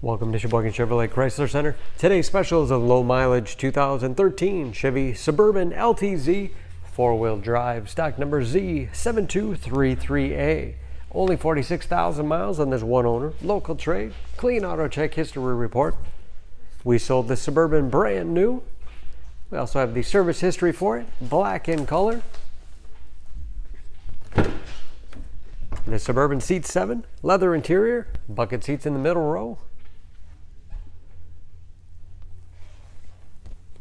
Welcome to Sheboygan Chevrolet Chrysler Center. Today's special is a low mileage 2013 Chevy Suburban LTZ 4-wheel drive, stock number Z7233A. Only 46,000 miles on this one owner, local trade, clean auto check history report. We sold the Suburban brand new. We also have the service history for it, black in color. The Suburban seats 7, leather interior, bucket seats in the middle row.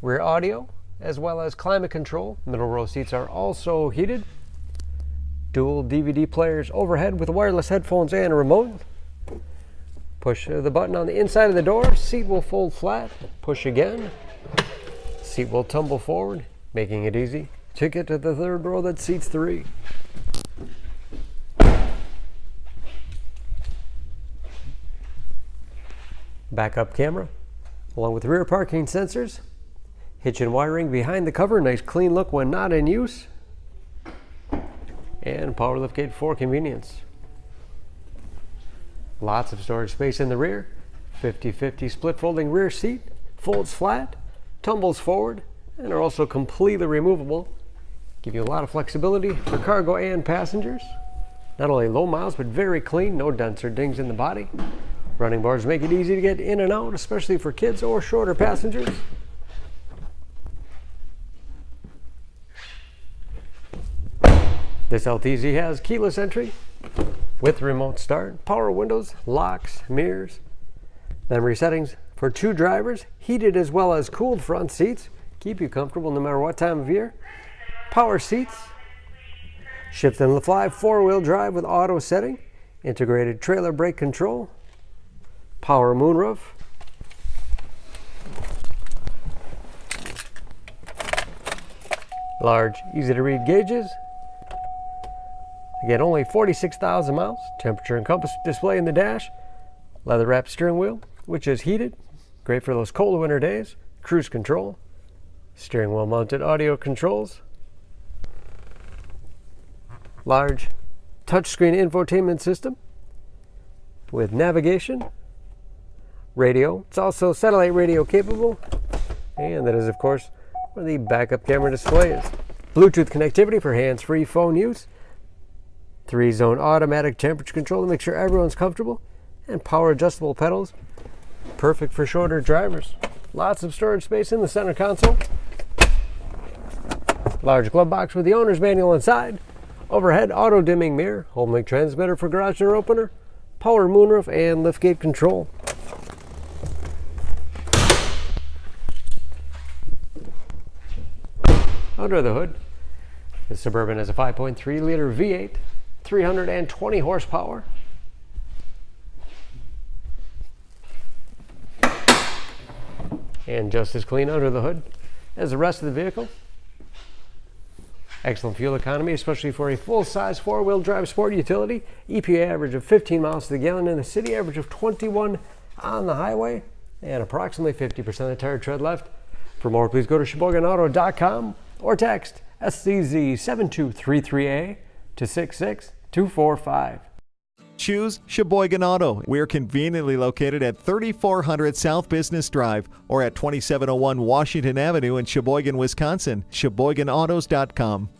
Rear audio, as well as climate control. Middle row seats are also heated. Dual DVD players overhead with wireless headphones and a remote. Push the button on the inside of the door. Seat will fold flat. Push again. Seat will tumble forward, making it easy to get to the third row that seats 3. Backup camera, along with rear parking sensors. Hitch and wiring behind the cover, nice clean look when not in use. And power liftgate for convenience. Lots of storage space in the rear. 50-50 split folding rear seat, folds flat, tumbles forward, and are also completely removable. Give you a lot of flexibility for cargo and passengers. Not only low miles, but very clean, no dents or dings in the body. Running boards make it easy to get in and out, especially for kids or shorter passengers. This LTZ has keyless entry with remote start, power windows, locks, mirrors, memory settings for 2 drivers, heated as well as cooled front seats, keep you comfortable no matter what time of year, power seats, shift and fly 4-wheel drive with auto setting, integrated trailer brake control, power moonroof, large easy to read gauges. Again, only 46,000 miles. Temperature and compass display in the dash. Leather wrapped steering wheel, which is heated. Great for those cold winter days. Cruise control. Steering wheel mounted audio controls. Large touchscreen infotainment system with navigation. Radio. It's also satellite radio capable. And that is, of course, where the backup camera display is. Bluetooth connectivity for hands-free phone use. 3-zone automatic temperature control to make sure everyone's comfortable, and power adjustable pedals, perfect for shorter drivers. Lots of storage space in the center console. Large glove box with the owner's manual inside. Overhead auto dimming mirror, home link transmitter for garage door opener, power moonroof, and liftgate control. Under the hood, the Suburban has a 5.3-liter V8. 320 horsepower. And just as clean under the hood as the rest of the vehicle. Excellent fuel economy, especially for a full-size 4-wheel drive sport utility. EPA average of 15 miles to the gallon in the city, average of 21 on the highway, and approximately 50% of the tire tread left. For more, please go to SheboyganAuto.com or text SCZ7233A to 66245. Choose Sheboygan Auto. We're conveniently located at 3400 South Business Drive or at 2701 Washington Avenue in Sheboygan, Wisconsin. SheboyganAutos.com.